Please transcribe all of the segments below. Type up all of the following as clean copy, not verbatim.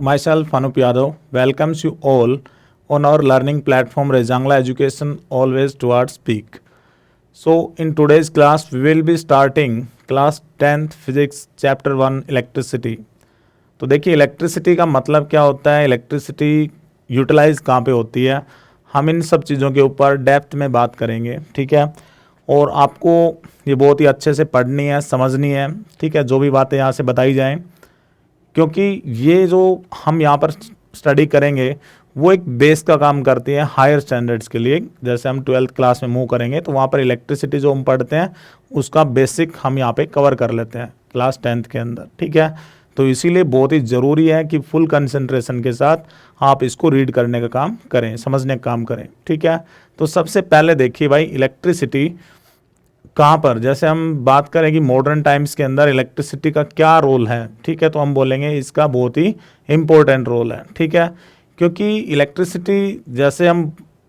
Myself Anup Yadav welcomes you all on our learning platform Rejangla Education Always Towards Peak. So in today's class we will be starting class 10th physics chapter 1 electricity. तो देखिए electricity का मतलब क्या होता है, electricity utilise कहाँ पे होती है, हम इन सब चीज़ों के ऊपर डेप्थ में बात करेंगे, ठीक है। और आपको ये बहुत ही अच्छे से पढ़नी है, समझनी है, ठीक है, जो भी बातें यहाँ से बताई जाएं, क्योंकि ये जो हम यहाँ पर स्टडी करेंगे वो एक बेस का काम करती है हायर स्टैंडर्ड्स के लिए। जैसे हम 12th क्लास में मूव करेंगे तो वहाँ पर इलेक्ट्रिसिटी जो हम पढ़ते हैं उसका बेसिक हम यहाँ पे कवर कर लेते हैं क्लास 10th के अंदर, ठीक है। तो इसीलिए बहुत ही ज़रूरी है कि फुल कंसंट्रेशन के साथ आप इसको रीड करने का काम करें, समझने का काम करें, ठीक है। तो सबसे पहले देखिए भाई, इलेक्ट्रिसिटी कहाँ पर, जैसे हम बात करें कि मॉडर्न टाइम्स के अंदर इलेक्ट्रिसिटी का क्या रोल है, ठीक है, तो हम बोलेंगे इसका बहुत ही इम्पोर्टेंट रोल है, ठीक है। क्योंकि इलेक्ट्रिसिटी जैसे हम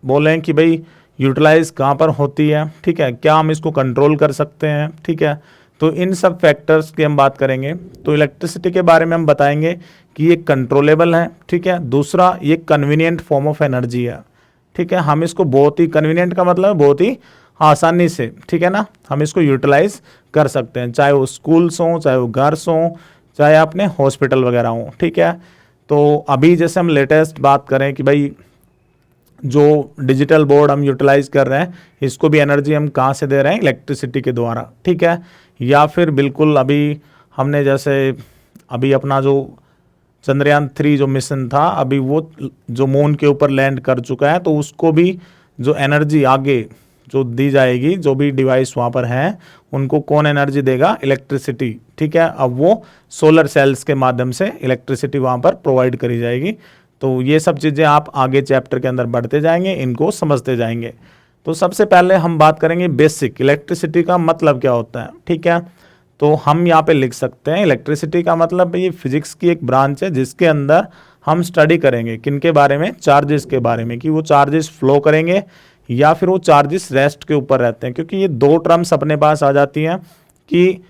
बोलें कि भाई यूटिलाइज कहाँ पर होती है, ठीक है, क्या हम इसको कंट्रोल कर सकते हैं, ठीक है, तो इन सब फैक्टर्स की हम बात करेंगे। तो इलेक्ट्रिसिटी के बारे में हम बताएंगे कि ये कंट्रोलेबल है, ठीक है। दूसरा, ये कन्वीनियंट फॉर्म ऑफ एनर्जी है, ठीक है। हम इसको बहुत ही, कन्वीनियंट का मतलब बहुत ही आसानी से, ठीक है ना, हम इसको यूटिलाइज कर सकते हैं, चाहे वो स्कूल्स हों, चाहे वो घर्स हों, चाहे अपने हॉस्पिटल वगैरह हों, ठीक है। तो अभी जैसे हम लेटेस्ट बात करें कि भाई जो डिजिटल बोर्ड हम यूटिलाइज कर रहे हैं, इसको भी एनर्जी हम कहाँ से दे रहे हैं, इलेक्ट्रिसिटी के द्वारा, ठीक है। या फिर बिल्कुल अभी हमने जैसे अभी अपना जो चंद्रयान 3 जो मिशन था, अभी वो जो मून के ऊपर लैंड कर चुका है, तो उसको भी जो एनर्जी आगे जो दी जाएगी, जो भी डिवाइस वहाँ पर हैं उनको कौन एनर्जी देगा, इलेक्ट्रिसिटी, ठीक है। अब वो सोलर सेल्स के माध्यम से इलेक्ट्रिसिटी वहाँ पर प्रोवाइड करी जाएगी। तो ये सब चीज़ें आप आगे चैप्टर के अंदर बढ़ते जाएंगे, इनको समझते जाएंगे। तो सबसे पहले हम बात करेंगे बेसिक, इलेक्ट्रिसिटी का मतलब क्या होता है, ठीक है। तो हम यहाँ पे लिख सकते हैं इलेक्ट्रिसिटी का मतलब ये फिजिक्स की एक ब्रांच है जिसके अंदर हम स्टडी करेंगे किनके बारे में, चार्जेस के बारे में, कि वो चार्जेस फ्लो करेंगे या फिर वो चार्जेस रेस्ट के ऊपर रहते हैं। क्योंकि ये दो टर्म्स अपने पास आ जाती हैं कि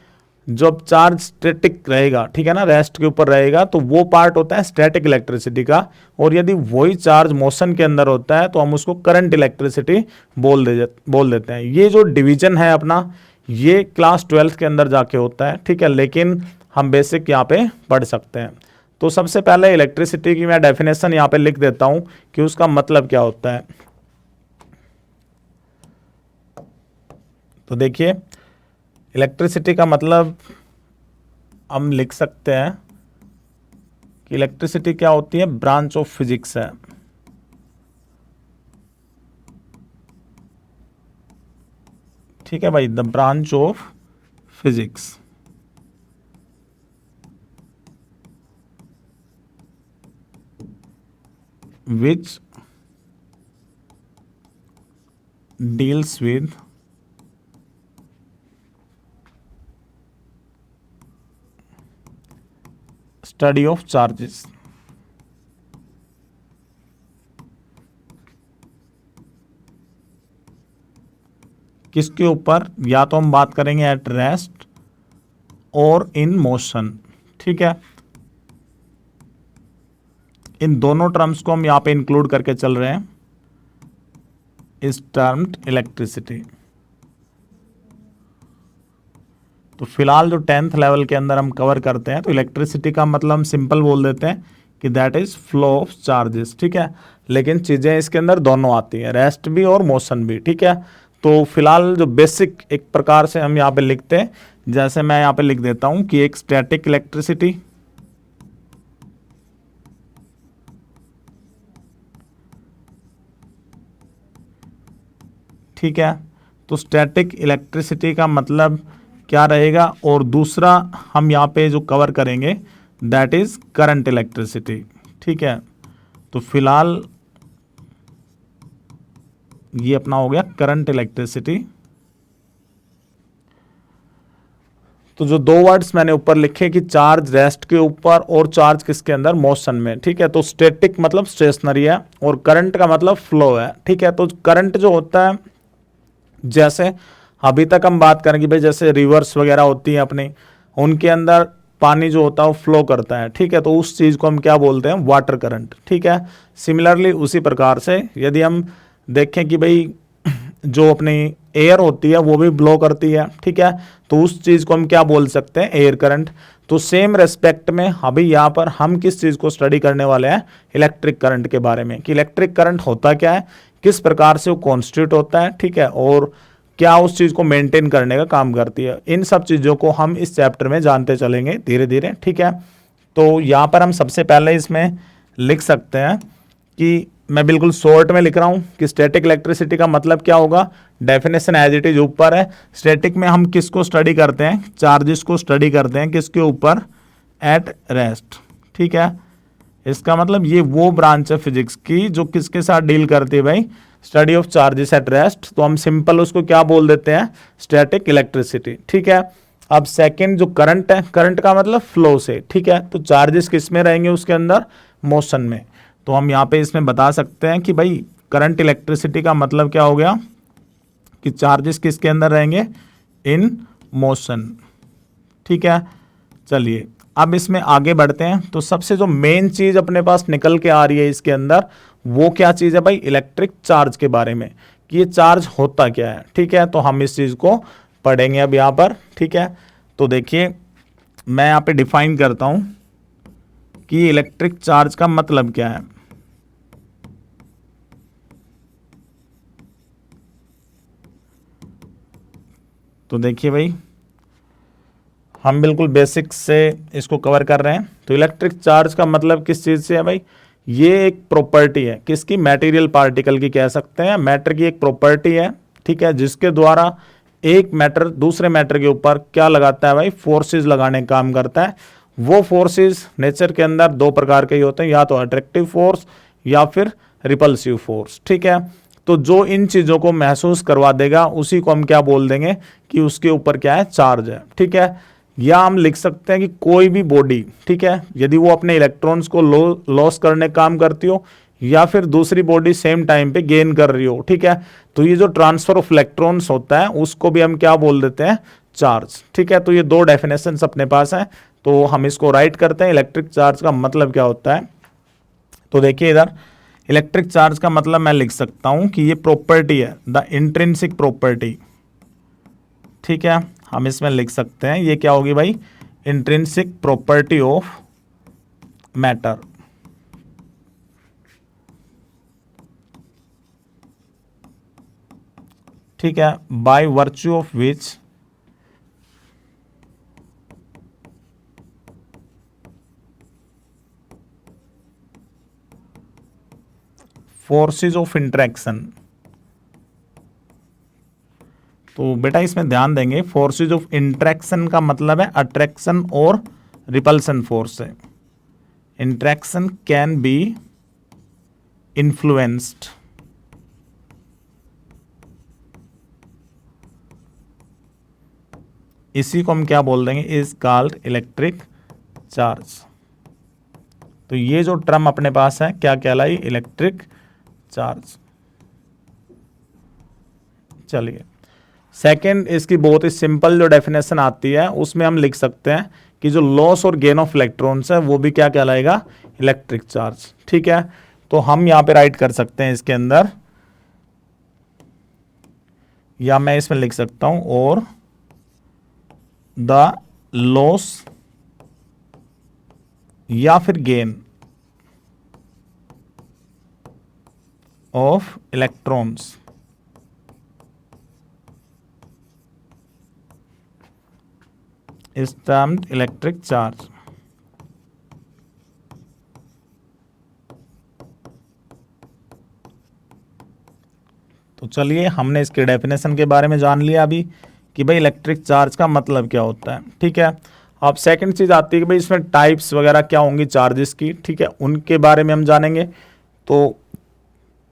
जब चार्ज स्टैटिक रहेगा, ठीक है ना, रेस्ट के ऊपर रहेगा, तो वो पार्ट होता है स्टैटिक इलेक्ट्रिसिटी का, और यदि वही चार्ज मोशन के अंदर होता है तो हम उसको करंट इलेक्ट्रिसिटी बोल देते हैं। ये जो डिवीजन है अपना, ये क्लास 12th के अंदर जाके होता है, ठीक है, लेकिन हम बेसिक यहाँ पे पढ़ सकते हैं। तो सबसे पहले इलेक्ट्रिसिटी की मैं डेफिनेशन यहाँ पे लिख देता हूँ कि उसका मतलब क्या होता है। तो देखिए इलेक्ट्रिसिटी का मतलब हम लिख सकते हैं कि इलेक्ट्रिसिटी क्या होती है, ब्रांच ऑफ फिजिक्स है, ठीक है भाई, the branch of physics which deals with study of charges. किसके ऊपर, या तो हम बात करेंगे एट रेस्ट और इन मोशन, ठीक है। इन दोनों टर्म्स को हम यहाँ पे इंक्लूड करके चल रहे हैं, इस टर्म्ड इलेक्ट्रिसिटी। तो फिलहाल जो 10th लेवल के अंदर हम कवर करते हैं, तो इलेक्ट्रिसिटी का मतलब हम सिंपल बोल देते हैं कि that is flow of charges, ठीक है। लेकिन चीज़ें इसके अंदर दोनों आती हैं, रेस्ट भी और मोशन भी, ठीक है। तो फिलहाल जो बेसिक एक प्रकार से हम यहाँ पे लिखते हैं, जैसे मैं यहाँ पे लिख देता हूँ कि एक स्टैटिक इलेक्ट्रिसिटी, ठीक है। तो स्टैटिक इलेक्ट्रिसिटी का मतलब क्या रहेगा, और दूसरा हम यहाँ पे जो कवर करेंगे दैट इज करंट इलेक्ट्रिसिटी, ठीक है। तो फिलहाल ये अपना हो गया करंट इलेक्ट्रिसिटी। तो जो दो वर्ड्स मैंने ऊपर लिखे कि चार्ज रेस्ट के ऊपर और चार्ज किसके अंदर, मोशन में, ठीक है। तो स्टैटिक मतलब स्टेशनरी है और करंट का मतलब फ्लो है, ठीक है। तो करंट जो होता है, जैसे अभी तक हम बात करेंगे भाई, जैसे रिवर्स वगैरह होती है अपनी, उनके अंदर पानी जो होता है वो फ्लो करता है, ठीक है, तो उस चीज़ को हम क्या बोलते हैं, वाटर करंट, ठीक है। सिमिलरली उसी प्रकार से यदि हम देखें कि भाई जो अपनी एयर होती है वो भी ब्लो करती है, ठीक है, तो उस चीज़ को हम क्या बोल सकते हैं, एयर करंट। तो सेम रेस्पेक्ट में अभी यहाँ पर हम किस चीज़ को स्टडी करने वाले हैं, इलेक्ट्रिक करंट के बारे में, कि इलेक्ट्रिक करंट होता क्या है, किस प्रकार से वो कॉन्स्टिट्यूट होता है, ठीक है, और क्या उस चीज़ को मेंटेन करने का काम करती है। इन सब चीज़ों को हम इस चैप्टर में जानते चलेंगे धीरे धीरे, ठीक है। तो यहाँ पर हम सबसे पहले इसमें लिख सकते हैं कि मैं बिल्कुल शॉर्ट में लिख रहा हूँ कि स्टैटिक इलेक्ट्रिसिटी का मतलब क्या होगा, डेफिनेशन एज इट इज ऊपर है। स्टैटिक में हम किसको स्टडी करते हैं, चार्जेस को स्टडी करते हैं, किसके ऊपर, एट रेस्ट, ठीक है। इसका मतलब ये वो ब्रांच है फिजिक्स की जो किसके साथ डील करती है भाई, study of charges at rest. तो हम सिंपल उसको क्या बोल देते हैं, स्टैटिक इलेक्ट्रिसिटी, ठीक है। अब सेकंड जो करंट है, करंट का मतलब फ्लो से, ठीक है, तो चार्जेस किस में रहेंगे, उसके अंदर मोशन में। तो हम यहाँ पे इसमें बता सकते हैं कि भाई करंट इलेक्ट्रिसिटी का मतलब क्या हो गया, कि चार्जेस किसके अंदर रहेंगे, इन मोशन, ठीक है। चलिए अब इसमें आगे बढ़ते हैं। तो सबसे जो मेन चीज अपने पास निकल के आ रही है इसके अंदर, वो क्या चीज है भाई, इलेक्ट्रिक चार्ज के बारे में, कि ये चार्ज होता क्या है, ठीक है। तो हम इस चीज को पढ़ेंगे अब यहाँ पर, ठीक है। तो देखिए मैं यहाँ पे डिफाइन करता हूं कि इलेक्ट्रिक चार्ज का मतलब क्या है। तो देखिए भाई हम बिल्कुल बेसिक से इसको कवर कर रहे हैं। तो इलेक्ट्रिक चार्ज का मतलब किस चीज़ से है भाई, ये एक प्रॉपर्टी है, किसकी, मटेरियल पार्टिकल की कह सकते हैं, मैटर की एक प्रॉपर्टी है, ठीक है, जिसके द्वारा एक मैटर दूसरे मैटर के ऊपर क्या लगाता है भाई, फोर्सेस लगाने का काम करता है। वो फोर्सेस नेचर के अंदर दो प्रकार के ही होते हैं, या तो अट्रैक्टिव फोर्स या फिर रिपल्सिव फोर्स, ठीक है। तो जो इन चीज़ों को महसूस करवा देगा उसी को हम क्या बोल देंगे, कि उसके ऊपर क्या है, चार्ज है, ठीक है। या हम लिख सकते हैं कि कोई भी बॉडी, ठीक है, यदि वो अपने इलेक्ट्रॉन्स को लॉस करने का काम करती हो, या फिर दूसरी बॉडी सेम टाइम पे गेन कर रही हो, ठीक है, तो ये जो ट्रांसफर ऑफ इलेक्ट्रॉन्स होता है उसको भी हम क्या बोल देते हैं, चार्ज, ठीक है। तो ये दो डेफिनेशंस अपने पास हैं, तो हम इसको राइट करते हैं, इलेक्ट्रिक चार्ज का मतलब क्या होता है। तो देखिए इधर इलेक्ट्रिक चार्ज का मतलब मैं लिख सकता हूं कि ये प्रॉपर्टी है, द इंट्रिंसिक प्रॉपर्टी, ठीक है। हम इसमें लिख सकते हैं ये क्या होगी भाई, इंट्रिंसिक प्रॉपर्टी ऑफ मैटर, ठीक है, by virtue of which forces of interaction. तो बेटा इसमें ध्यान देंगे, फोर्सेज ऑफ इंट्रैक्शन का मतलब है अट्रैक्शन और रिपल्सन फोर्स है। इंट्रैक्शन कैन बी इन्फ्लुएंस्ड, इसी को हम क्या बोल देंगे, इज कॉल्ड इलेक्ट्रिक चार्ज। तो ये जो टर्म अपने पास है क्या कहलाई, इलेक्ट्रिक चार्ज। चलिए सेकंड इसकी बहुत ही सिंपल जो डेफिनेशन आती है उसमें हम लिख सकते हैं कि जो लॉस और गेन ऑफ इलेक्ट्रॉन्स है वो भी क्या कहलाएगा, इलेक्ट्रिक चार्ज, ठीक है। तो हम यहाँ पे राइट कर सकते हैं इसके अंदर, या मैं इसमें लिख सकता हूं, और द लॉस या फिर gain of electrons is termed electric charge. तो चलिए हमने इसके डेफिनेशन के बारे में जान लिया अभी कि भाई इलेक्ट्रिक चार्ज का मतलब क्या होता है, ठीक है। अब सेकंड चीज आती है कि भाई इसमें टाइप्स वगैरह क्या होंगी चार्जेस की, ठीक है, उनके बारे में हम जानेंगे। तो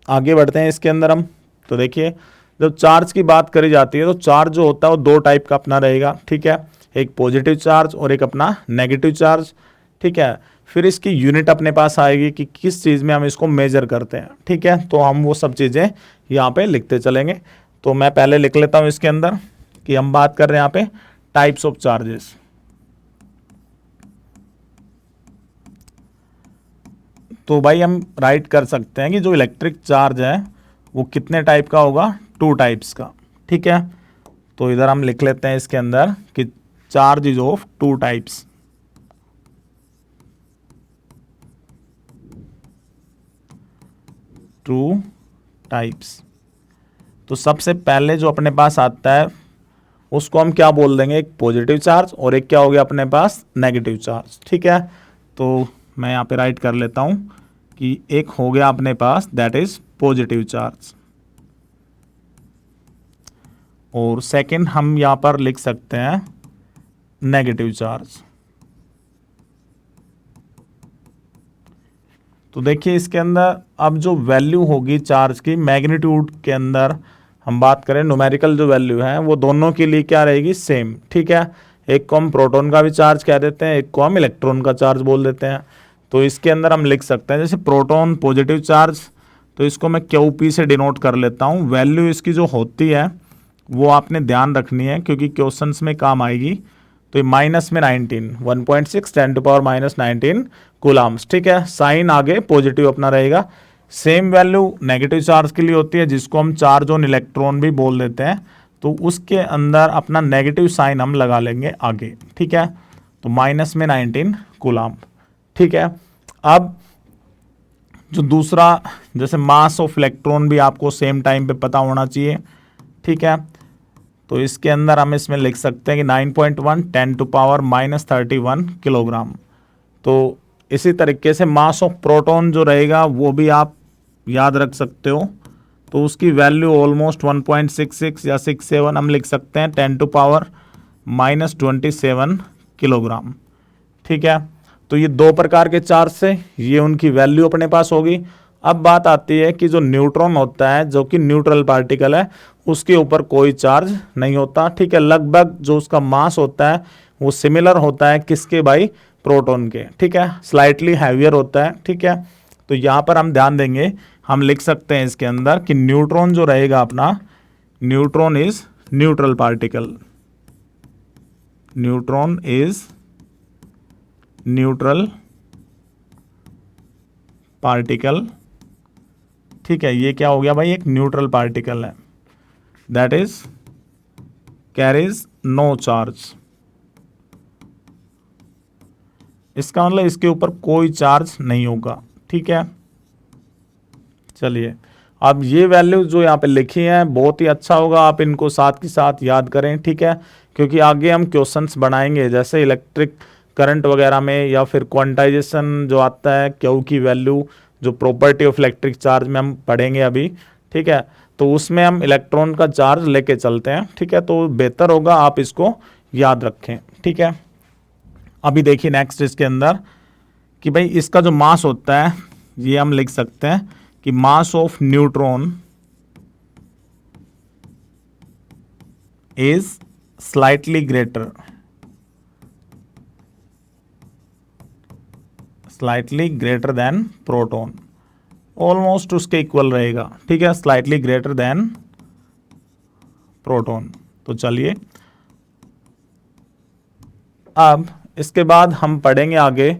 आगे बढ़ते हैं इसके अंदर हम। तो देखिए जब चार्ज की बात करी जाती है तो चार्ज जो होता है वो दो टाइप का अपना रहेगा, ठीक है, एक पॉजिटिव चार्ज और एक अपना नेगेटिव चार्ज, ठीक है। फिर इसकी यूनिट अपने पास आएगी कि किस चीज़ में हम इसको मेजर करते हैं, ठीक है। तो हम वो सब चीज़ें यहाँ पे लिखते चलेंगे। तो मैं पहले लिख लेता हूँ इसके अंदर कि हम बात कर रहे हैं यहाँ पे टाइप्स ऑफ चार्जेस। तो भाई हम राइट कर सकते हैं कि जो इलेक्ट्रिक चार्ज है वो कितने टाइप का होगा, 2 टाइप्स का। ठीक है, तो इधर हम लिख लेते हैं इसके अंदर कि charge is of 2 types. Two types. तो सबसे पहले जो अपने पास आता है उसको हम क्या बोल देंगे, एक पॉजिटिव चार्ज और एक क्या हो गया अपने पास, नेगेटिव चार्ज। ठीक है, तो मैं यहाँ पे राइट कर लेता हूँ कि एक हो गया अपने पास दैट इज पॉजिटिव चार्ज, और सेकंड हम यहाँ पर लिख सकते हैं नेगेटिव चार्ज। तो देखिए इसके अंदर अब जो वैल्यू होगी चार्ज की मैग्नीट्यूड के अंदर हम बात करें, न्यूमेरिकल जो वैल्यू है वो दोनों के लिए क्या रहेगी, सेम। ठीक है, एक को हम प्रोटॉन का भी चार्ज कह देते हैं, एक को हम इलेक्ट्रॉन का चार्ज बोल देते हैं। तो इसके अंदर हम लिख सकते हैं जैसे प्रोटॉन पॉजिटिव चार्ज, तो इसको मैं QP से डिनोट कर लेता हूँ। वैल्यू इसकी जो होती है वो आपने ध्यान रखनी है क्योंकि क्वेश्चंस में काम आएगी। तो ये माइनस में 19, 1.6 10⁻⁻19 कूलम्स। ठीक है, साइन आगे पॉजिटिव अपना रहेगा। सेम वैल्यू नेगेटिव चार्ज के लिए होती है जिसको हम चार्ज ऑन इलेक्ट्रॉन भी बोल देते हैं। तो उसके अंदर अपना नेगेटिव साइन हम लगा लेंगे आगे। ठीक है, तो माइनस में 19 कूलम। ठीक है, अब जो दूसरा जैसे मास ऑफ इलेक्ट्रॉन भी आपको सेम टाइम पे पता होना चाहिए। ठीक है, तो इसके अंदर हम इसमें लिख सकते हैं कि 9.1 10⁻⁻31 किलोग्राम। तो इसी तरीके से मास ऑफ प्रोटॉन जो रहेगा वो भी आप याद रख सकते हो। तो उसकी वैल्यू ऑलमोस्ट 1.66 या 67 हम लिख सकते हैं 10⁻⁻27 किलोग्राम। ठीक है, तो ये 2 प्रकार के चार्ज से ये उनकी वैल्यू अपने पास होगी। अब बात आती है कि जो न्यूट्रॉन होता है जो कि न्यूट्रल पार्टिकल है उसके ऊपर कोई चार्ज नहीं होता। ठीक है, लगभग जो उसका मास होता है वो सिमिलर होता है किसके भाई, प्रोटॉन के। ठीक है, स्लाइटली हैवियर होता है। ठीक है, तो यहाँ पर हम ध्यान देंगे, हम लिख सकते हैं इसके अंदर कि न्यूट्रॉन जो रहेगा अपना, neutron is neutral particle. Neutron is neutral particle. ठीक है, ये क्या हो गया भाई, एक न्यूट्रल पार्टिकल है that is carries no charge. इसका मतलब इसके ऊपर कोई चार्ज नहीं होगा। ठीक है, चलिए अब ये वैल्यू जो यहाँ पे लिखी है बहुत ही अच्छा होगा आप इनको साथ के साथ याद करें। ठीक है, क्योंकि आगे हम क्वेश्चंस बनाएंगे जैसे इलेक्ट्रिक करंट वगैरह में या फिर क्वांटाइजेशन जो आता है क्यू की वैल्यू, जो प्रॉपर्टी ऑफ इलेक्ट्रिक चार्ज में हम पढ़ेंगे अभी। ठीक है, तो उसमें हम इलेक्ट्रॉन का चार्ज लेके चलते हैं। ठीक है, तो बेहतर होगा आप इसको याद रखें। ठीक है, अभी देखिए नेक्स्ट इसके अंदर कि भाई इसका जो मास होता है ये हम लिख सकते हैं कि mass of neutron is slightly greater, slightly greater than proton, almost उसके इक्वल रहेगा। ठीक है, स्लाइटली ग्रेटर देन प्रोटॉन। तो चलिए अब इसके बाद हम पढ़ेंगे आगे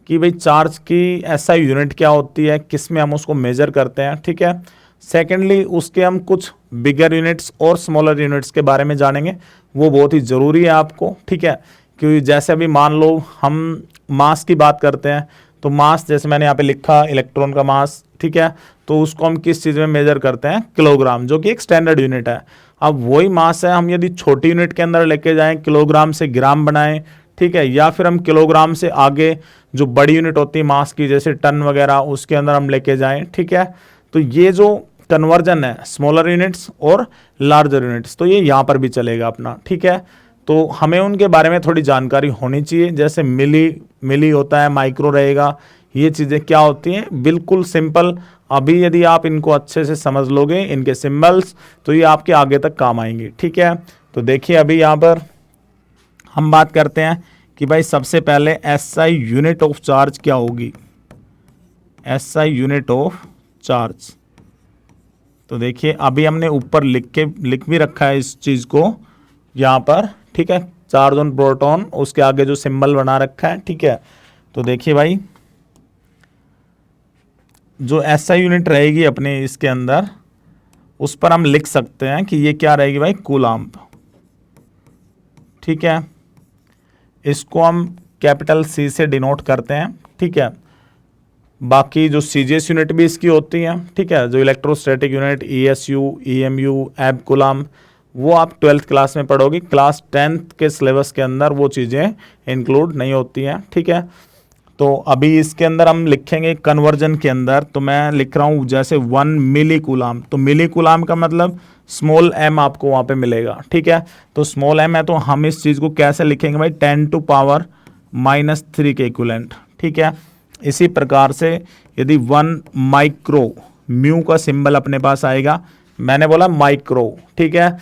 कि भाई चार्ज की ऐसा यूनिट क्या होती है, किस में हम उसको मेजर करते हैं। ठीक है, सेकेंडली उसके हम कुछ बिगर यूनिट्स और स्मॉलर यूनिट्स के बारे में जानेंगे, वो बहुत ही ज़रूरी है आपको। ठीक है, क्योंकि जैसे अभी मान लो हम मास की बात करते हैं तो मास जैसे मैंने यहाँ पे लिखा इलेक्ट्रॉन का मास। ठीक है, तो उसको हम किस चीज़ में मेजर करते हैं, किलोग्राम, जो कि एक स्टैंडर्ड यूनिट है। अब वही मास है हम यदि छोटी यूनिट के अंदर लेके जाएं, किलोग्राम से ग्राम बनाएं, ठीक है, या फिर हम किलोग्राम से आगे जो बड़ी यूनिट होती है मास की जैसे टन वगैरह उसके अंदर हम लेके जाएं। ठीक है, तो ये जो कन्वर्जन है स्मॉलर यूनिट्स और लार्जर यूनिट्स, तो ये यहाँ पर भी चलेगा अपना। ठीक है, तो हमें उनके बारे में थोड़ी जानकारी होनी चाहिए, जैसे मिली होता है, माइक्रो रहेगा, ये चीज़ें क्या होती हैं, बिल्कुल सिंपल। अभी यदि आप इनको अच्छे से समझ लोगे इनके सिंबल्स, तो ये आपके आगे तक काम आएंगे। ठीक है, तो देखिए अभी यहाँ पर हम बात करते हैं कि भाई सबसे पहले SI यूनिट ऑफ चार्ज क्या होगी, SI यूनिट ऑफ चार्ज। तो देखिए अभी हमने ऊपर लिख भी रखा है इस चीज़ को यहाँ पर। ठीक है, चार्ज ऑन प्रोटॉन, उसके आगे जो सिंबल बना रखा है। ठीक है, तो देखिए भाई जो एसआई यूनिट रहेगी अपने इसके अंदर, उस पर हम लिख सकते हैं कि ये क्या रहेगी भाई, कूलाम्ब। ठीक है, इसको हम कैपिटल सी से डिनोट करते हैं। ठीक है, बाकी जो सीजीएस यूनिट भी इसकी होती हैं, ठीक है, जो इलेक्ट्रोस्टैटिक यूनिट, ईएसयू, ईएमयू, एब कूलाम्ब, वो आप 12th क्लास में पढ़ोगी। क्लास 10th के सिलेबस के अंदर वो चीज़ें इंक्लूड नहीं होती हैं। ठीक है, तो अभी इसके अंदर हम लिखेंगे कन्वर्जन के अंदर, तो मैं लिख रहा हूँ जैसे 1 मिली कूलाम्ब, तो मिली कूलाम्ब का मतलब स्मॉल एम आपको वहाँ पे मिलेगा। ठीक है, तो स्मॉल एम है तो हम इस चीज़ को कैसे लिखेंगे भाई, 10⁻³ के इक्विवेलेंट। ठीक है, इसी प्रकार से यदि 1 माइक्रो, म्यू का सिंबल अपने पास आएगा, मैंने बोला माइक्रो। ठीक है,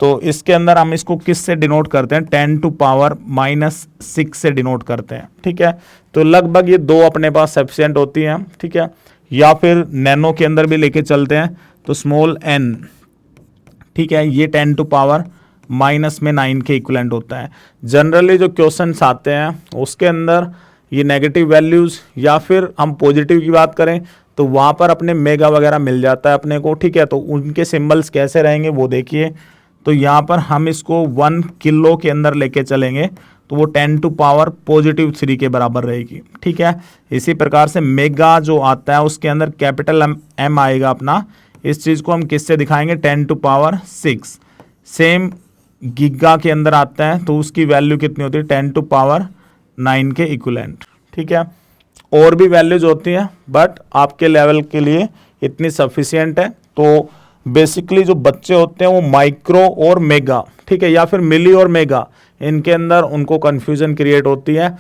तो इसके अंदर हम इसको किस से डिनोट करते हैं, 10⁻⁻6 से डिनोट करते हैं। ठीक है, तो लगभग ये दो अपने पास सफिशिएंट होती हैं। ठीक है, या फिर नैनो के अंदर भी लेके चलते हैं तो स्मॉल एन, ठीक है, ये 10⁻⁻9 के इक्विवेलेंट होता है। जनरली जो क्वेश्चंस आते हैं उसके अंदर ये नेगेटिव वैल्यूज़, या फिर हम पॉजिटिव की बात करें तो वहाँ पर अपने मेगा वगैरह मिल जाता है अपने को। ठीक है, तो उनके सिंबल्स कैसे रहेंगे वो देखिए। तो यहाँ पर हम इसको 1 किलो के अंदर लेके चलेंगे तो वो 10⁻3 के बराबर रहेगी। ठीक है, इसी प्रकार से मेगा जो आता है उसके अंदर कैपिटल एम आएगा अपना, इस चीज़ को हम किससे दिखाएंगे, 10⁻6। सेम गीगा के अंदर आता है तो उसकी वैल्यू कितनी होती है, 10⁻9 के इक्विवेलेंट। ठीक है, और भी वैल्यूज होती हैं बट आपके लेवल के लिए इतनी सफिशिएंट है। तो बेसिकली जो बच्चे होते हैं वो माइक्रो और मेगा, ठीक है, या फिर मिली और मेगा, इनके अंदर उनको कन्फ्यूजन क्रिएट होती है।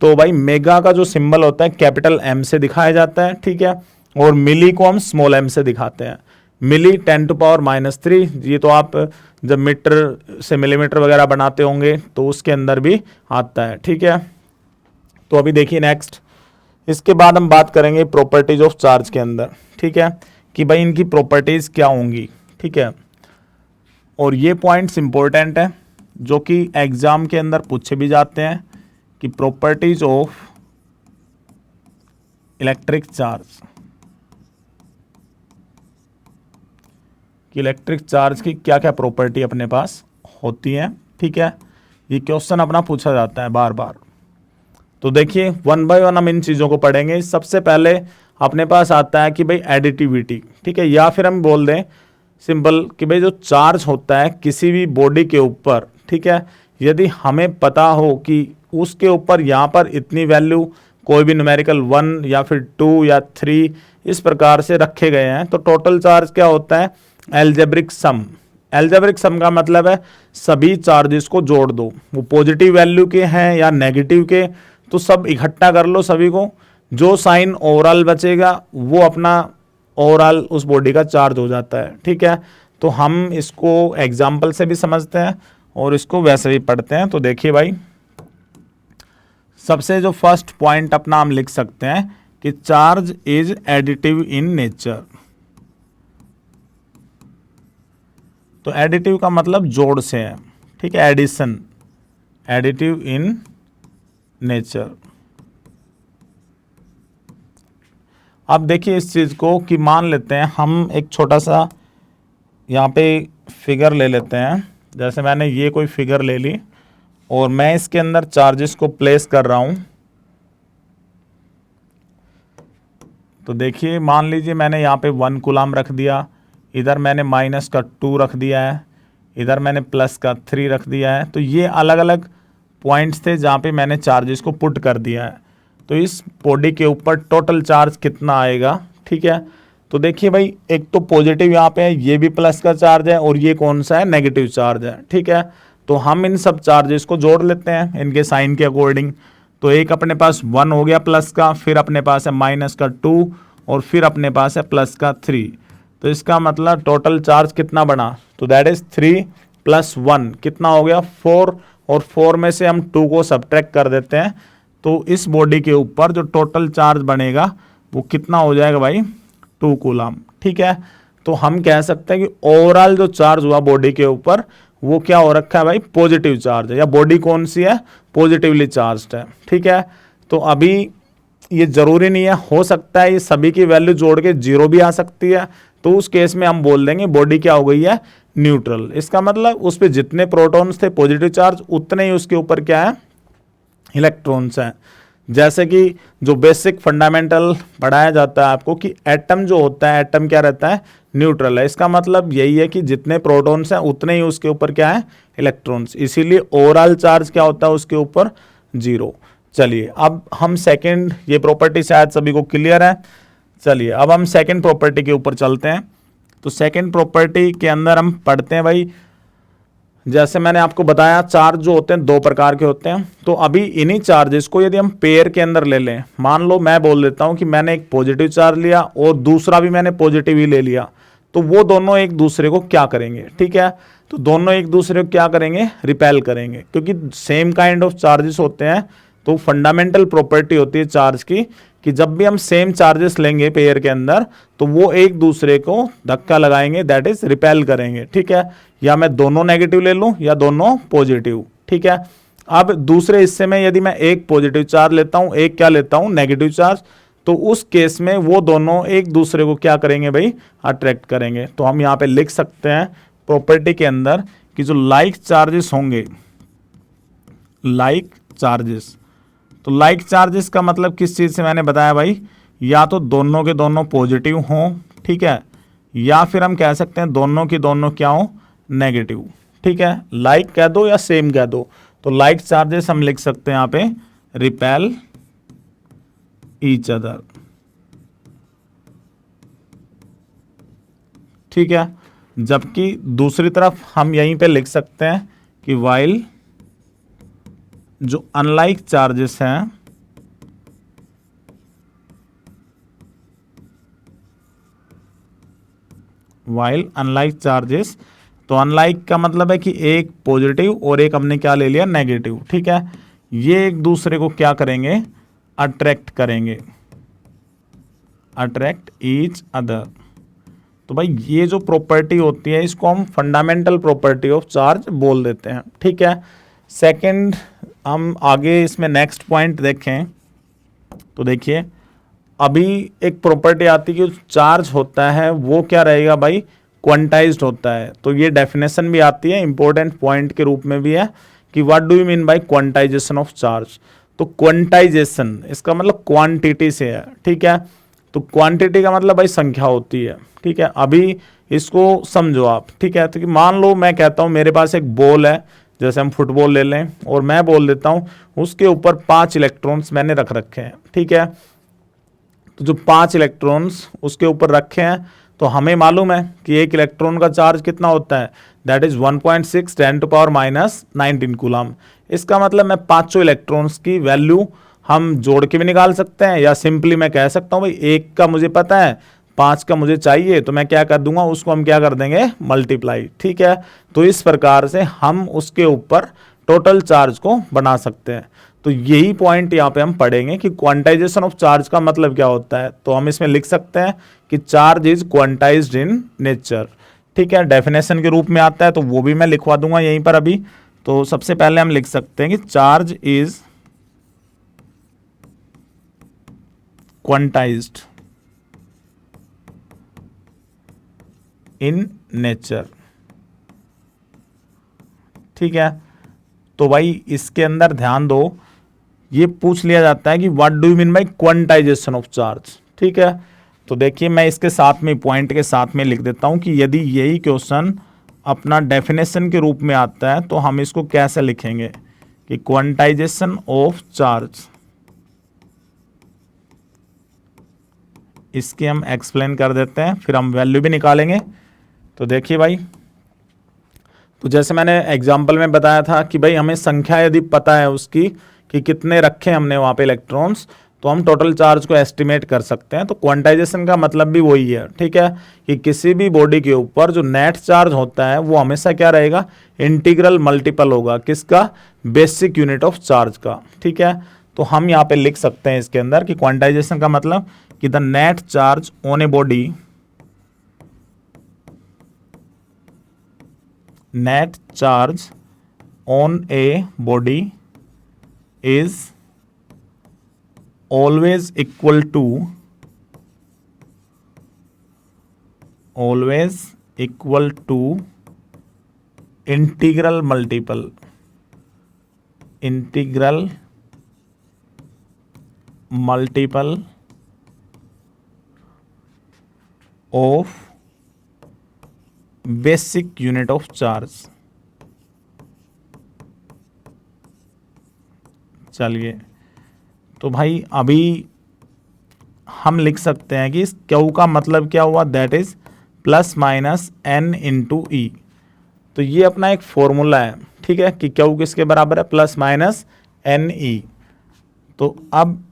तो भाई मेगा का जो सिंबल होता है कैपिटल एम से दिखाया जाता है। ठीक है, और मिली को हम स्मॉल एम से दिखाते हैं। मिली 10⁻⁻3, ये तो आप जब मीटर से मिलीमीटर वगैरह बनाते होंगे तो उसके अंदर भी आता है। ठीक है, तो अभी देखिए नेक्स्ट, इसके बाद हम बात करेंगे प्रॉपर्टीज ऑफ चार्ज के अंदर। ठीक है, कि भाई इनकी प्रॉपर्टीज क्या होंगी। ठीक है, और ये पॉइंट्स इंपॉर्टेंट है जो कि एग्जाम के अंदर पूछे भी जाते हैं कि प्रॉपर्टीज ऑफ इलेक्ट्रिक चार्ज, कि इलेक्ट्रिक चार्ज की क्या क्या प्रॉपर्टी अपने पास होती है। ठीक है, ये क्वेश्चन अपना पूछा जाता है बार बार। तो देखिए 1 बाय 1 हम इन चीज़ों को पढ़ेंगे। सबसे पहले अपने पास आता है कि भाई एडिटिविटी। ठीक है, या फिर हम बोल दें सिंपल कि भाई जो चार्ज होता है किसी भी बॉडी के ऊपर, ठीक है, यदि हमें पता हो कि उसके ऊपर यहाँ पर इतनी वैल्यू, कोई भी न्यूमेरिकल 1 या फिर 2 या 3 इस प्रकार से रखे गए हैं, तो टोटल चार्ज क्या होता है, एल्जेब्रिक सम। एल्जेब्रिक सम का मतलब है सभी चार्जेस को जोड़ दो, वो पॉजिटिव वैल्यू के हैं या नेगेटिव के, तो सब इकट्ठा कर लो सभी को, जो साइन ओवरऑल बचेगा वो अपना ओवरऑल उस बॉडी का चार्ज हो जाता है। ठीक है, तो हम इसको एग्जाम्पल से भी समझते हैं और इसको वैसे भी पढ़ते हैं। तो देखिए भाई, सबसे जो फर्स्ट पॉइंट अपना हम लिख सकते हैं कि charge is additive in nature. तो एडिटिव का मतलब जोड़ से है। ठीक है, एडिशन, एडिटिव इन नेचर। अब देखिए इस चीज़ को कि मान लेते हैं हम एक छोटा सा यहाँ पे फिगर ले लेते हैं। जैसे मैंने ये कोई फिगर ले ली और मैं इसके अंदर चार्जेस को प्लेस कर रहा हूँ। तो देखिए मान लीजिए मैंने यहाँ पे 1 कूलाम रख दिया, इधर मैंने -2 रख दिया है, इधर मैंने +3 रख दिया है। तो ये अलग अलग पॉइंट्स थे जहाँ पे मैंने चार्जेस को पुट कर दिया है। तो इस बॉडी के ऊपर टोटल चार्ज कितना आएगा। ठीक है, तो देखिए भाई एक तो पॉजिटिव यहाँ पे है, ये भी प्लस का चार्ज है और ये कौन सा है, नेगेटिव चार्ज है। ठीक है, तो हम इन सब चार्जेस को जोड़ लेते हैं इनके साइन के अकॉर्डिंग। तो एक अपने पास 1 हो गया प्लस का, फिर अपने पास है -2 और फिर अपने पास है +3। तो इसका मतलब टोटल चार्ज कितना बना, तो दैट इज 3 + 1 कितना हो गया, 4, और 4 में से हम 2 को सब्ट्रैक्ट कर देते हैं। तो इस बॉडी के ऊपर जो टोटल चार्ज बनेगा वो कितना हो जाएगा भाई, 2 कूलाम। ठीक है, तो हम कह सकते हैं कि ओवरऑल जो चार्ज हुआ बॉडी के ऊपर वो क्या हो रखा है भाई, पॉजिटिव चार्ज है, या बॉडी कौन सी है, पॉजिटिवली चार्ज्ड है। ठीक है, तो अभी ये जरूरी नहीं है, हो सकता है ये सभी की वैल्यू जोड़ के जीरो भी आ सकती है, तो उस केस में हम बोल देंगे बॉडी क्या हो गई है, न्यूट्रल। इसका मतलब उस पे जितने प्रोटॉन्स थे पॉजिटिव चार्ज, उतने ही उसके ऊपर क्या है, इलेक्ट्रॉन्स हैं। जैसे कि जो बेसिक फंडामेंटल पढ़ाया जाता है आपको कि एटम जो होता है, एटम क्या रहता है, न्यूट्रल है। इसका मतलब यही है कि जितने प्रोटॉन्स हैं उतने ही उसके ऊपर क्या है, इलेक्ट्रॉन्स। इसीलिए ओवरऑल चार्ज क्या होता है उसके ऊपर, जीरो। चलिए अब हम सेकंड, ये प्रॉपर्टी शायद सभी को क्लियर है। चलिए अब हम सेकंड प्रॉपर्टी के ऊपर चलते हैं। तो सेकंड प्रॉपर्टी के अंदर हम पढ़ते हैं भाई, जैसे मैंने आपको बताया चार्ज जो होते हैं दो प्रकार के होते हैं। तो अभी इन्हीं चार्जेस को यदि हम पेयर के अंदर ले लें, मान लो मैं बोल देता हूं कि मैंने एक पॉजिटिव चार्ज लिया और दूसरा भी मैंने पॉजिटिव ही ले लिया, तो वो दोनों एक दूसरे को क्या करेंगे, ठीक है, तो दोनों एक दूसरे को क्या करेंगे, रिपेल करेंगे, क्योंकि सेम काइंड ऑफ चार्जेस होते हैं। तो फंडामेंटल प्रॉपर्टी होती है चार्ज की कि जब भी हम सेम चार्जेस लेंगे पेयर के अंदर, तो वो एक दूसरे को धक्का लगाएंगे, दैट इज रिपेल करेंगे, ठीक है। या मैं दोनों नेगेटिव ले लूं या दोनों पॉजिटिव, ठीक है। अब दूसरे हिस्से में यदि मैं एक पॉजिटिव चार्ज लेता हूं, एक क्या लेता हूं, नेगेटिव चार्ज, तो उस केस में वो दोनों एक दूसरे को क्या करेंगे भाई, अट्रैक्ट करेंगे। तो हम यहां पे लिख सकते हैं प्रॉपर्टी के अंदर कि जो लाइक चार्जेस होंगे, लाइक चार्जेस, तो लाइक चार्जेस का मतलब किस चीज़ से मैंने बताया भाई, या तो दोनों के दोनों पॉजिटिव हों, ठीक है, या फिर हम कह सकते हैं दोनों की दोनों क्या हो, नेगेटिव, ठीक है। लाइक कह दो या सेम कह दो, तो लाइक चार्जेस हम लिख सकते हैं यहाँ पे रिपेल ईच अदर, ठीक है। जबकि दूसरी तरफ हम यहीं पे लिख सकते हैं कि वाइल जो अनलाइक चार्जेस हैं, वाइल अनलाइक चार्जेस, तो अनलाइक का मतलब है कि एक पॉजिटिव और एक हमने क्या ले लिया, नेगेटिव, ठीक है, ये एक दूसरे को क्या करेंगे, अट्रैक्ट करेंगे, अट्रैक्ट ईच अदर। तो भाई ये जो प्रॉपर्टी होती है इसको हम फंडामेंटल प्रॉपर्टी ऑफ चार्ज बोल देते हैं, ठीक है। सेकंड, हम आगे इसमें नेक्स्ट पॉइंट देखें तो देखिए, अभी एक प्रॉपर्टी आती है कि चार्ज होता है वो क्या रहेगा भाई, क्वांटाइज्ड होता है। तो ये डेफिनेशन भी आती है, इंपॉर्टेंट पॉइंट के रूप में भी है कि what do you mean by quantization of charge. तो क्वांटाइजेशन इसका मतलब क्वांटिटी से है, ठीक है। तो क्वांटिटी का मतलब भाई संख्या होती है, ठीक है। अभी इसको समझो आप, ठीक है। तो कि मान लो मैं कहता हूँ मेरे पास एक बॉल है, जैसे हम फुटबॉल ले लें, और मैं बोल देता हूँ उसके ऊपर 5 इलेक्ट्रॉन्स मैंने रख रखे हैं, ठीक है। तो जो 5 इलेक्ट्रॉन्स उसके ऊपर रखे हैं, तो हमें मालूम है कि एक इलेक्ट्रॉन का चार्ज कितना होता है, दैट इज 1.6 10⁻⁻19 कूलम। इसका मतलब मैं पांचों इलेक्ट्रॉन्स की वैल्यू हम जोड़ के भी निकाल सकते हैं, या सिंपली मैं कह सकता हूं भाई एक का मुझे पता है, 5 का मुझे चाहिए, तो मैं क्या कर दूंगा, उसको हम क्या कर देंगे, मल्टीप्लाई, ठीक है। तो इस प्रकार से हम उसके ऊपर टोटल चार्ज को बना सकते हैं। तो यही पॉइंट यहाँ पे हम पढ़ेंगे कि क्वांटाइजेशन ऑफ चार्ज का मतलब क्या होता है। तो हम इसमें लिख सकते हैं कि charge is quantized in nature, ठीक है। डेफिनेशन के रूप में आता है तो वो भी मैं लिखवा दूंगा यहीं पर अभी। तो सबसे पहले हम लिख सकते हैं कि charge is quantized in nature, ठीक है। तो भाई इसके अंदर ध्यान दो, ये पूछ लिया जाता है कि what do you mean by quantization of charge, ठीक है। तो देखिए मैं इसके साथ में पॉइंट के साथ में लिख देता हूं कि यदि यही क्वेश्चन अपना डेफिनेशन के रूप में आता है तो हम इसको कैसे लिखेंगे कि क्वांटाइजेशन ऑफ चार्ज, इसके हम एक्सप्लेन कर देते हैं, फिर हम वैल्यू भी निकालेंगे। तो देखिए भाई, तो जैसे मैंने एग्जाम्पल में बताया था कि भाई हमें संख्या यदि पता है उसकी कि कितने रखे हमने वहाँ पे इलेक्ट्रॉन्स, तो हम टोटल चार्ज को एस्टिमेट कर सकते हैं। तो क्वांटाइजेशन का मतलब भी वही है, ठीक है, कि किसी भी बॉडी के ऊपर जो नेट चार्ज होता है वो हमेशा क्या रहेगा, इंटीग्रल मल्टीपल होगा किसका, बेसिक यूनिट ऑफ चार्ज का, ठीक है। तो हम यहाँ पे लिख सकते हैं इसके अंदर कि क्वांटाइजेशन का मतलब कि the net charge on a body, net charge on a body is always equal to integral multiple of basic unit of charge. चलिए, तो भाई अभी हम लिख सकते हैं कि इस क्यू का मतलब क्या हुआ, that is plus minus N into E. तो ये अपना एक फॉर्मूला है, ठीक है, कि क्यू किसके बराबर है, प्लस माइनस एन ई। तो अब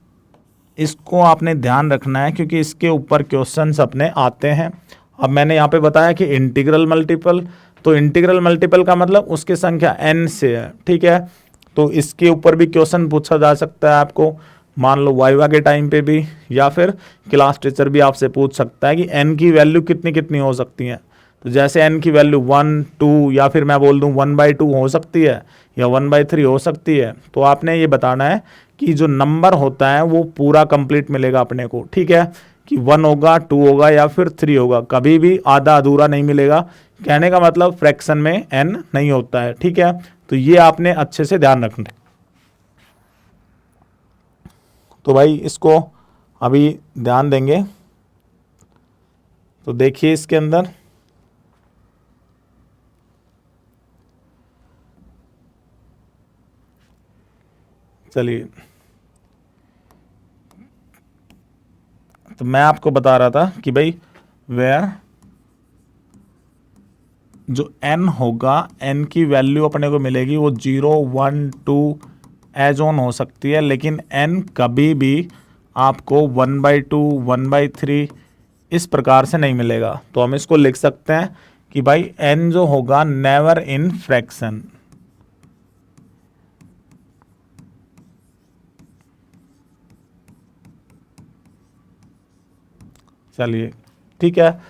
इसको आपने ध्यान रखना है क्योंकि इसके ऊपर क्वेश्चंस अपने आते हैं। अब मैंने यहाँ पे बताया कि इंटीग्रल मल्टीपल, तो इंटीग्रल मल्टीपल का मतलब उसकी संख्या n से है, ठीक है। तो इसके ऊपर भी क्वेश्चन पूछा जा सकता है आपको, मान लो वाइवा के टाइम पे भी, या फिर क्लास टीचर भी आपसे पूछ सकता है कि n की वैल्यू कितनी कितनी हो सकती है। तो जैसे n की वैल्यू 1, 2 या फिर मैं बोल दूं 1/2 हो सकती है या 1/3 हो सकती है। तो आपने ये बताना है कि जो नंबर होता है वो पूरा कंप्लीट मिलेगा अपने को, ठीक है, कि 1 होगा, 2 होगा या फिर 3 होगा, कभी भी आधा अधूरा नहीं मिलेगा। कहने का मतलब फ्रैक्शन में n नहीं होता है, ठीक है। तो ये आपने अच्छे से ध्यान रखना है। तो भाई इसको अभी ध्यान देंगे। तो देखिए इसके अंदर चलिए, तो मैं आपको बता रहा था कि भाई वेयर जो n होगा, n की वैल्यू अपने को मिलेगी वो 0, 1, 2 एज ऑन हो सकती है, लेकिन n कभी भी आपको 1/2, 1/3 इस प्रकार से नहीं मिलेगा। तो हम इसको लिख सकते हैं कि भाई n जो होगा नेवर इन फ्रैक्शन। चलिए, ठीक है,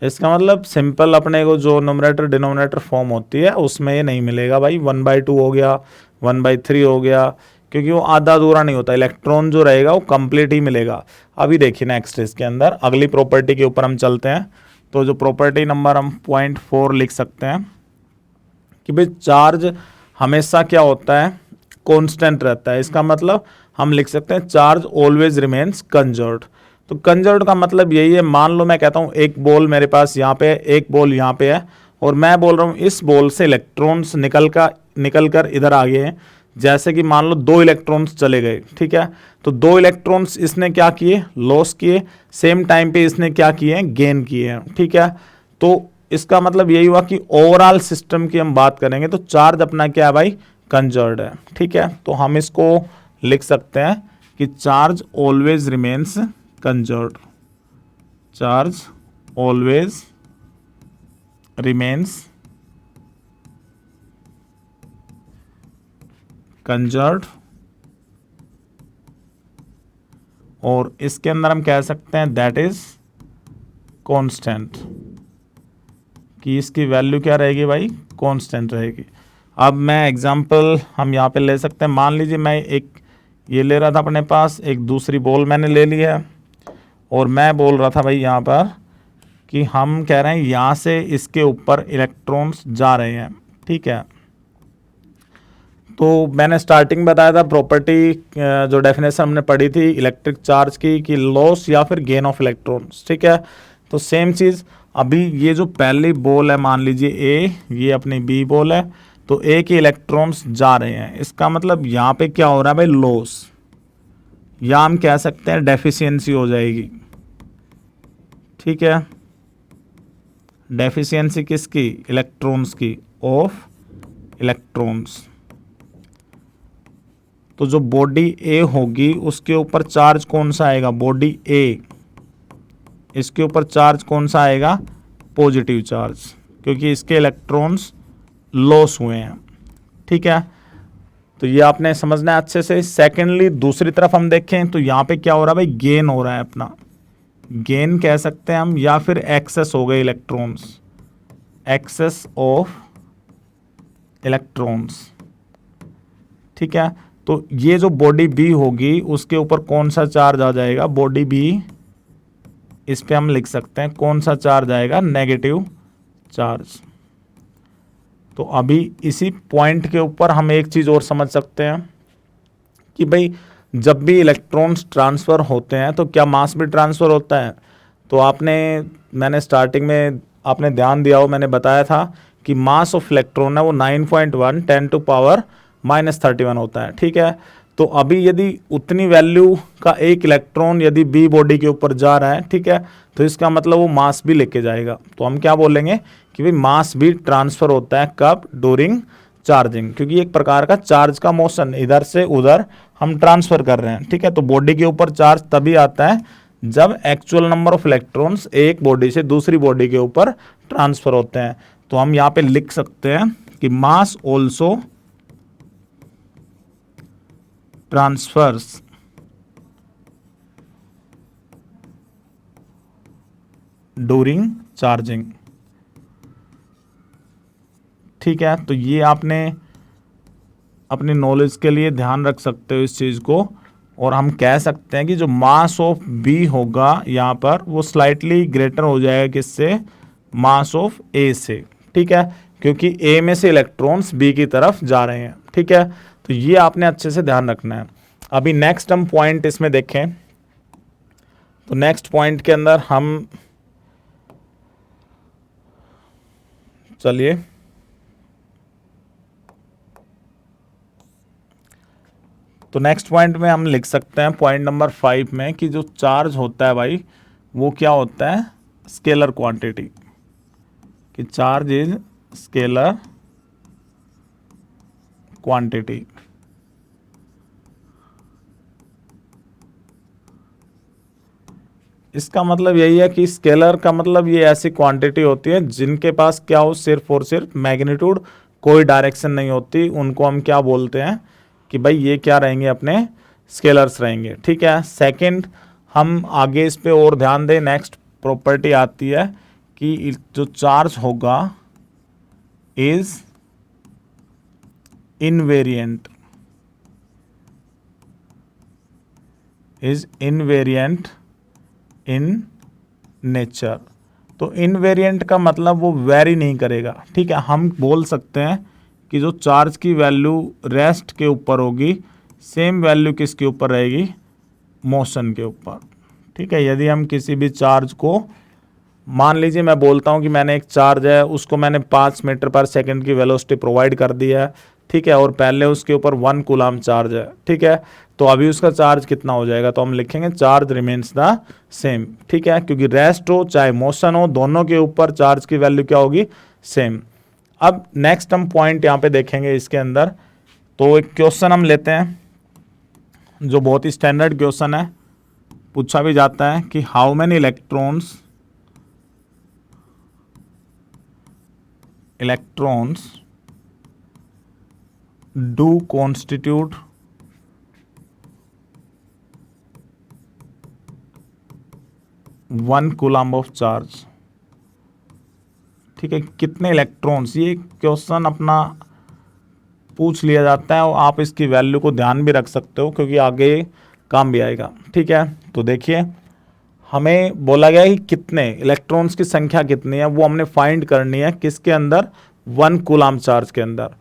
इसका मतलब सिंपल अपने को जो नोमिनेटर डिनोमिनेटर फॉर्म होती है उसमें ये नहीं मिलेगा भाई 1/2 हो गया, 1/3 हो गया, क्योंकि वो आधा अधूरा नहीं होता। इलेक्ट्रॉन जो रहेगा वो कंप्लीट ही मिलेगा। अभी देखिए नेक्स्ट इसके अंदर अगली प्रॉपर्टी के ऊपर हम चलते हैं। तो जो प्रॉपर्टी नंबर हम 0.4 लिख सकते हैं कि भाई चार्ज हमेशा क्या होता है, कांस्टेंट रहता है। इसका मतलब हम लिख सकते हैं चार्ज ऑलवेज रिमेन्स कंजर्व्ड। तो कंजर्व्ड का मतलब यही है, मान लो मैं कहता हूँ एक बॉल मेरे पास यहाँ पे है, एक बॉल यहाँ पे है, और मैं बोल रहा हूँ इस बॉल से इलेक्ट्रॉन्स निकल कर इधर आ गए हैं। जैसे कि मान लो 2 इलेक्ट्रॉन्स चले गए, ठीक है, तो 2 इलेक्ट्रॉन्स इसने क्या किए, लॉस किए, सेम टाइम पे इसने क्या किए, गेन किए हैं, ठीक है। तो इसका मतलब यही हुआ कि ओवरऑल सिस्टम की हम बात करेंगे तो चार्ज अपना क्या है भाई, कंजर्व्ड है, ठीक है। तो हम इसको लिख सकते हैं कि charge always remains conserved, charge always remains conserved. और इसके अंदर हम कह सकते हैं दैट इज कांस्टेंट, कि इसकी वैल्यू क्या रहेगी भाई, कांस्टेंट रहेगी। अब मैं एग्जांपल हम यहाँ पे ले सकते हैं। मान लीजिए मैं एक ये ले रहा था अपने पास, एक दूसरी बॉल मैंने ले ली है, और मैं बोल रहा था भाई यहाँ पर कि हम कह रहे हैं यहाँ से इसके ऊपर इलेक्ट्रॉन्स जा रहे हैं, ठीक है। तो मैंने स्टार्टिंग बताया था प्रॉपर्टी जो डेफिनेशन हमने पढ़ी थी इलेक्ट्रिक चार्ज की, कि लॉस या फिर गेन ऑफ इलेक्ट्रॉन्स, ठीक है। तो सेम चीज़ अभी ये जो पहली बॉल है, मान लीजिए ए, ये अपनी बी बॉल है, तो ए के इलेक्ट्रॉन्स जा रहे हैं। इसका मतलब यहाँ पे क्या हो रहा है भाई, लॉस, या हम कह सकते हैं डेफिशिएंसी हो जाएगी, ठीक है। डेफिशिएंसी किसकी, इलेक्ट्रॉन्स की, ऑफ इलेक्ट्रॉन्स। तो जो बॉडी ए होगी उसके ऊपर चार्ज कौन सा आएगा, बॉडी ए, इसके ऊपर चार्ज कौन सा आएगा, पॉजिटिव चार्ज, क्योंकि इसके इलेक्ट्रॉन्स लॉस हुए हैं, ठीक है। तो ये आपने समझना है अच्छे से। सेकेंडली दूसरी तरफ हम देखें तो यहाँ पे क्या हो रहा है भाई, गेन हो रहा है अपना, गेन कह सकते हैं हम, या फिर एक्सेस हो गए इलेक्ट्रॉन्स, एक्सेस ऑफ इलेक्ट्रॉन्स, ठीक है। तो ये जो बॉडी बी होगी उसके ऊपर कौन सा चार्ज आ जाएगा, बॉडी बी, इस पे हम लिख सकते हैं कौन सा चार्ज आएगा, नेगेटिव चार्ज। तो अभी इसी पॉइंट के ऊपर हम एक चीज़ और समझ सकते हैं कि भाई जब भी इलेक्ट्रॉन्स ट्रांसफ़र होते हैं तो क्या मास भी ट्रांसफ़र होता है। तो मैंने स्टार्टिंग में आपने ध्यान दिया हो, मैंने बताया था कि मास ऑफ इलेक्ट्रॉन है वो 9.1 10⁻³ होता है, ठीक है। तो अभी यदि उतनी वैल्यू का एक इलेक्ट्रॉन यदि बी बॉडी के ऊपर जा रहा है, ठीक है, तो इसका मतलब वो मास भी लेके जाएगा। तो हम क्या बोलेंगे कि भाई मास भी ट्रांसफ़र होता है, कब, ड्यूरिंग चार्जिंग, क्योंकि एक प्रकार का चार्ज का मोशन इधर से उधर हम ट्रांसफ़र कर रहे हैं, ठीक है। तो बॉडी के ऊपर चार्ज तभी आता है जब एक्चुअल नंबर ऑफ इलेक्ट्रॉन्स एक बॉडी से दूसरी बॉडी के ऊपर ट्रांसफ़र होते हैं। तो हम यहाँ पे लिख सकते हैं कि मास ऑल्सो ट्रांसफर्स ड्यूरिंग चार्जिंग, ठीक है। तो ये आपने अपनी नॉलेज के लिए ध्यान रख सकते हो इस चीज़ को। और हम कह सकते हैं कि जो मास ऑफ बी होगा यहाँ पर वो स्लाइटली ग्रेटर हो जाएगा किससे, मास ऑफ ए से, ठीक है, क्योंकि ए में से इलेक्ट्रॉन्स बी की तरफ जा रहे हैं, ठीक है। तो ये आपने अच्छे से ध्यान रखना है। अभी नेक्स्ट हम पॉइंट इसमें देखें, तो नेक्स्ट पॉइंट के अंदर हम चलिए तो नेक्स्ट पॉइंट में हम लिख सकते हैं पॉइंट नंबर 5 में कि जो चार्ज होता है भाई वो क्या होता है, स्केलर क्वांटिटी, कि चार्ज इज स्केलर क्वांटिटी। इसका मतलब यही है कि स्केलर का मतलब ये ऐसी क्वांटिटी होती है जिनके पास क्या हो, सिर्फ और सिर्फ मैग्नीट्यूड, कोई डायरेक्शन नहीं होती, उनको हम क्या बोलते हैं कि भाई ये क्या रहेंगे, अपने स्केलर्स रहेंगे, ठीक है। सेकंड, हम आगे इस पे और ध्यान दें, नेक्स्ट प्रॉपर्टी आती है कि जो चार्ज होगा इज इनवेरिएंट, इन नेचर। तो इनवेरिएंट का मतलब वो वेरी नहीं करेगा, ठीक है। हम बोल सकते हैं कि जो चार्ज की वैल्यू रेस्ट के ऊपर होगी सेम वैल्यू किसके ऊपर रहेगी, मोशन के ऊपर, ठीक है। यदि हम किसी भी चार्ज को, मान लीजिए मैं बोलता हूँ कि मैंने एक चार्ज है उसको मैंने 5 मीटर पर सेकंड की वेलोसिटी प्रोवाइड कर दी है, ठीक है, और पहले उसके ऊपर 1 कूलम चार्ज है, ठीक है। तो अभी उसका चार्ज कितना हो जाएगा, तो हम लिखेंगे चार्ज रिमेन्स द सेम, ठीक है, क्योंकि रेस्ट हो चाहे मोशन हो दोनों के ऊपर चार्ज की वैल्यू क्या होगी, सेम। अब नेक्स्ट हम पॉइंट यहाँ पे देखेंगे इसके अंदर। तो एक क्वेश्चन हम लेते हैं जो बहुत ही स्टैंडर्ड क्वेश्चन है, पूछा भी जाता है कि how many electrons do constitute one coulomb of charge, ठीक है, कितने इलेक्ट्रॉन्स, ये क्वेश्चन अपना पूछ लिया जाता है और आप इसकी वैल्यू को ध्यान भी रख सकते हो क्योंकि आगे काम भी आएगा, ठीक है। तो देखिए हमें बोला गया है कि कितने इलेक्ट्रॉन्स की संख्या कितनी है वो हमने फाइंड करनी है किसके अंदर, 1 कूलम चार्ज के अंदर।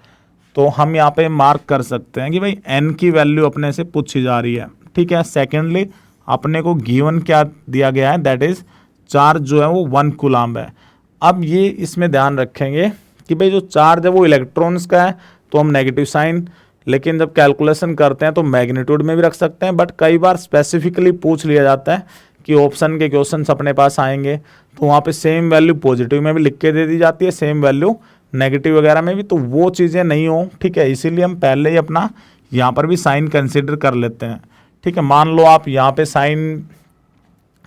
तो हम यहाँ पे मार्क कर सकते हैं कि भाई n की वैल्यू अपने से पूछी जा रही है, ठीक है। सेकेंडली अपने को गिवन क्या दिया गया है, दैट इज चार्ज जो है वो 1 कूलम है। अब ये इसमें ध्यान रखेंगे कि भाई जो चार्ज है वो इलेक्ट्रॉन्स का है तो हम नेगेटिव साइन, लेकिन जब कैलकुलेशन करते हैं तो मैग्नीट्यूड में भी रख सकते हैं, बट कई बार स्पेसिफिकली पूछ लिया जाता है कि ऑप्शन के क्वेश्चंस अपने पास आएंगे तो वहाँ पे सेम वैल्यू पॉजिटिव में भी लिख के दे दी जाती है, सेम वैल्यू नेगेटिव वगैरह में भी, तो वो चीज़ें नहीं हो, ठीक है। इसीलिए हम पहले ही अपना यहाँ पर भी साइन कंसिडर कर लेते हैं, ठीक है। मान लो आप यहाँ पे साइन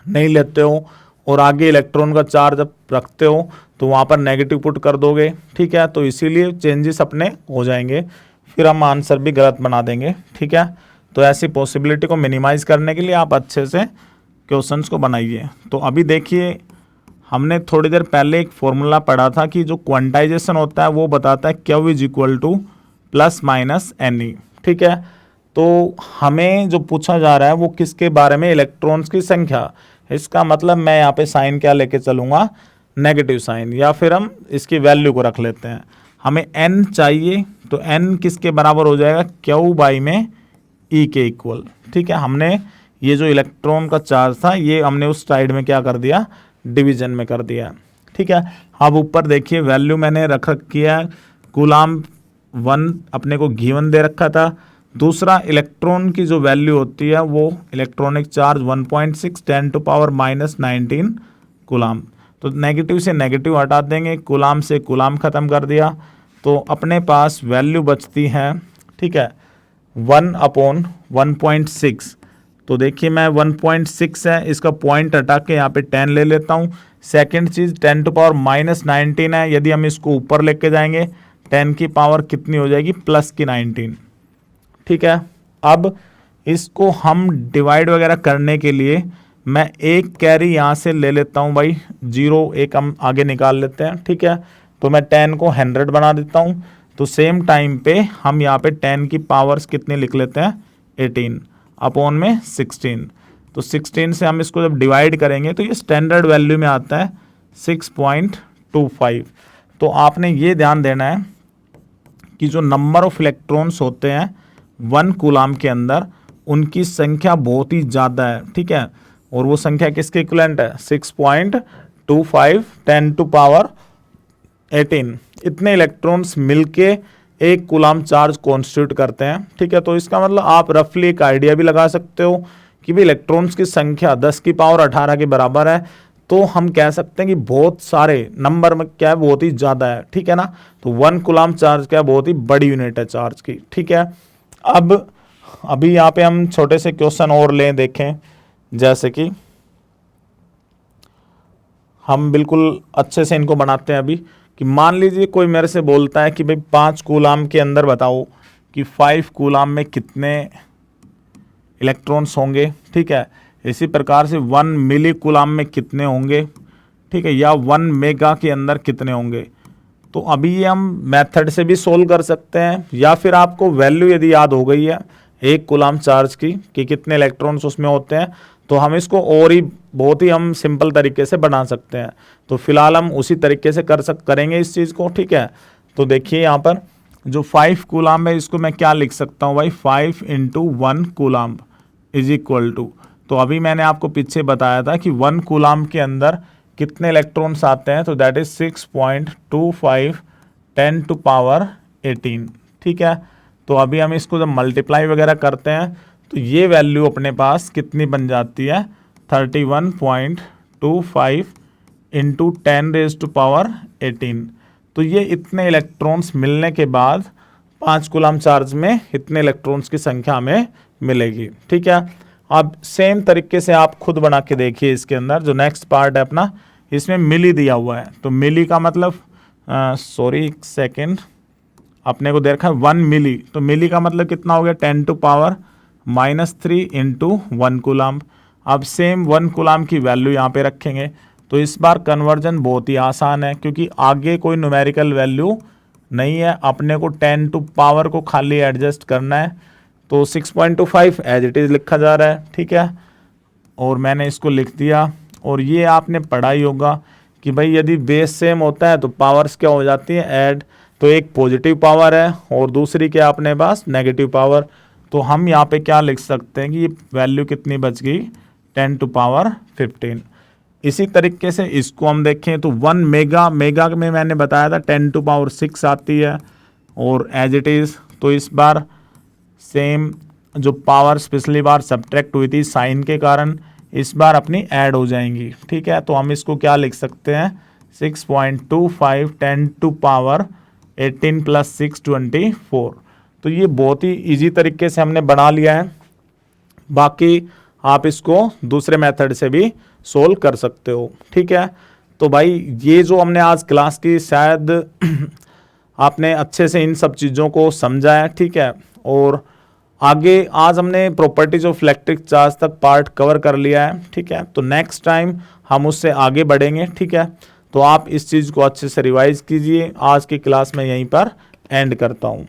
नहीं लेते हो और आगे इलेक्ट्रॉन का चार्ज अब रखते हो तो वहाँ पर नेगेटिव पुट कर दोगे, ठीक है। तो इसीलिए चेंजेस अपने हो जाएंगे, फिर हम आंसर भी गलत बना देंगे, ठीक है। तो ऐसी पॉसिबिलिटी को मिनिमाइज़ करने के लिए आप अच्छे से क्वेश्चंस को बनाइए। तो अभी देखिए हमने थोड़ी देर पहले एक फॉर्मूला पढ़ा था कि जो क्वांटाइजेशन होता है वो बताता है Q is equal to plus minus N E, ठीक है। तो हमें जो पूछा जा रहा है वो किसके बारे में, इलेक्ट्रॉन्स की संख्या। इसका मतलब मैं यहाँ पे साइन क्या लेके चलूँगा, नेगेटिव साइन, या फिर हम इसकी वैल्यू को रख लेते हैं। हमें n चाहिए, तो n किसके बराबर हो जाएगा, Q बाई में E के इक्वल। ठीक है, हमने ये जो इलेक्ट्रॉन का चार्ज था ये हमने उस साइड में क्या कर दिया, डिवीजन में कर दिया। ठीक है, अब ऊपर देखिए वैल्यू मैंने रख रखी है, कूलाम 1 अपने को गिवन दे रखा था। दूसरा इलेक्ट्रॉन की जो वैल्यू होती है वो इलेक्ट्रॉनिक चार्ज 1.6 10⁻⁻19 कूलाम। तो नेगेटिव से नेगेटिव हटा देंगे, कूलाम से कूलाम ख़त्म कर दिया, तो अपने पास वैल्यू बचती है, ठीक है, 1/1.6। तो देखिए मैं 1.6 है, इसका पॉइंट हटा के यहाँ पे 10 ले लेता हूँ। सेकंड चीज़ 10⁻⁻19 है, यदि हम इसको ऊपर लेके जाएंगे 10 की पावर कितनी हो जाएगी, प्लस की 19। ठीक है, अब इसको हम डिवाइड वगैरह करने के लिए मैं एक कैरी यहाँ से ले लेता हूँ भाई, 0 एक हम आगे निकाल लेते हैं। ठीक है, तो मैं 10 को 100 बना देता हूँ। तो सेम टाइम पे हम यहाँ पे 10 की पावर्स कितनी लिख लेते हैं, 18 अपॉन में 16। तो 16 से हम इसको जब डिवाइड करेंगे तो ये स्टैंडर्ड वैल्यू में आता है 6.25। तो आपने ये ध्यान देना है कि जो नंबर ऑफ इलेक्ट्रॉन्स होते हैं 1 कूलाम के अंदर, उनकी संख्या बहुत ही ज़्यादा है। ठीक है, और वो संख्या किसके इक्विवेलेंट है, 6.25 10⁻18। इतने इलेक्ट्रॉन्स मिलके एक कूलाम चार्ज कॉन्स्टिट्यूट करते हैं। ठीक है, तो इसका मतलब आप रफली एक आइडिया भी लगा सकते हो कि भाई इलेक्ट्रॉन्स की संख्या 10⁻18 के बराबर है। तो हम कह सकते हैं कि बहुत सारे नंबर में क्या है, बहुत ही ज़्यादा है। ठीक है ना, तो 1 कूलाम चार्ज क्या है, बहुत ही बड़ी यूनिट है चार्ज की। ठीक है, अब अभी यहाँ पे हम छोटे से क्वेश्चन और लें, देखें, जैसे कि हम बिल्कुल अच्छे से इनको बनाते हैं अभी। कि मान लीजिए कोई मेरे से बोलता है कि भाई 5 कूलाम के अंदर बताओ कि 5 कूलाम में कितने इलेक्ट्रॉन्स होंगे। ठीक है, इसी प्रकार से 1 मिली कूलाम में कितने होंगे, ठीक है, या 1 मेगा के अंदर कितने होंगे। तो अभी ये हम मेथड से भी सोल्व कर सकते हैं, या फिर आपको वैल्यू यदि याद हो गई है एक कूलाम चार्ज की कि कितने इलेक्ट्रॉन्स उसमें होते हैं, तो हम इसको और ही बहुत ही हम सिंपल तरीके से बना सकते हैं। तो फिलहाल हम उसी तरीके से करेंगे इस चीज़ को। ठीक है, तो देखिए यहाँ पर जो 5 कूलाम है इसको मैं क्या लिख सकता हूँ भाई, 5 × 1 कूलाम इज इक्वल टू, तो अभी मैंने आपको पीछे बताया था कि 1 कूलाम के अंदर कितने इलेक्ट्रॉन्स आते हैं, तो दैट इज 6.25 10⁻18। ठीक है, तो अभी हम इसको जब मल्टीप्लाई वगैरह करते हैं तो ये वैल्यू अपने पास कितनी बन जाती है, 31.25 × 10⁻18। तो ये इतने इलेक्ट्रॉन्स मिलने के बाद 5 कूलाम चार्ज में इतने इलेक्ट्रॉन्स की संख्या हमें मिलेगी। ठीक है, अब सेम तरीके से आप खुद बना के देखिए। इसके अंदर जो नेक्स्ट पार्ट है अपना, इसमें मिली दिया हुआ है, तो मिली का मतलब सॉरी एक सेकेंड, अपने को दे रखा है 1 मिली, तो मिली का मतलब कितना हो गया, 10⁻³ × 1 कूलाम। अब सेम 1 कूलाम की वैल्यू यहाँ पे रखेंगे। तो इस बार कन्वर्जन बहुत ही आसान है, क्योंकि आगे कोई न्यूमेरिकल वैल्यू नहीं है, अपने को 10⁻⁴ को खाली एडजस्ट करना है। तो 6.25 एज इट इज़ लिखा जा रहा है। ठीक है, और मैंने इसको लिख दिया। और ये आपने पढ़ा ही होगा कि भाई यदि बेस सेम होता है तो पावर्स क्या हो जाती है, ऐड। तो एक पॉजिटिव पावर है और दूसरी क्या अपने पास, नेगेटिव पावर। तो हम यहाँ पे क्या लिख सकते हैं कि ये वैल्यू कितनी बच गई, 10⁻15। इसी तरीके से इसको हम देखें तो 1 मेगा में मैंने बताया था 10⁻6 आती है, और एज इट इज़। तो इस बार सेम जो पावर्स पिछली बार सब्ट्रैक्ट हुई थी साइन के कारण, इस बार अपनी ऐड हो जाएंगी। ठीक है, तो हम इसको क्या लिख सकते हैं, 6.25 10⁻18 + 6 24। तो ये बहुत ही इजी तरीके से हमने बना लिया है। बाकी आप इसको दूसरे मेथड से भी सोल्व कर सकते हो। ठीक है, तो भाई ये जो हमने आज क्लास की, शायद आपने अच्छे से इन सब चीज़ों को समझा है। ठीक है, और आगे आज हमने प्रॉपर्टीज ऑफ इलेक्ट्रिक चार्ज तक पार्ट कवर कर लिया है। ठीक है, तो नेक्स्ट टाइम हम उससे आगे बढ़ेंगे। ठीक है, तो आप इस चीज़ को अच्छे से रिवाइज कीजिए। आज की क्लास में यहीं पर एंड करता हूँ।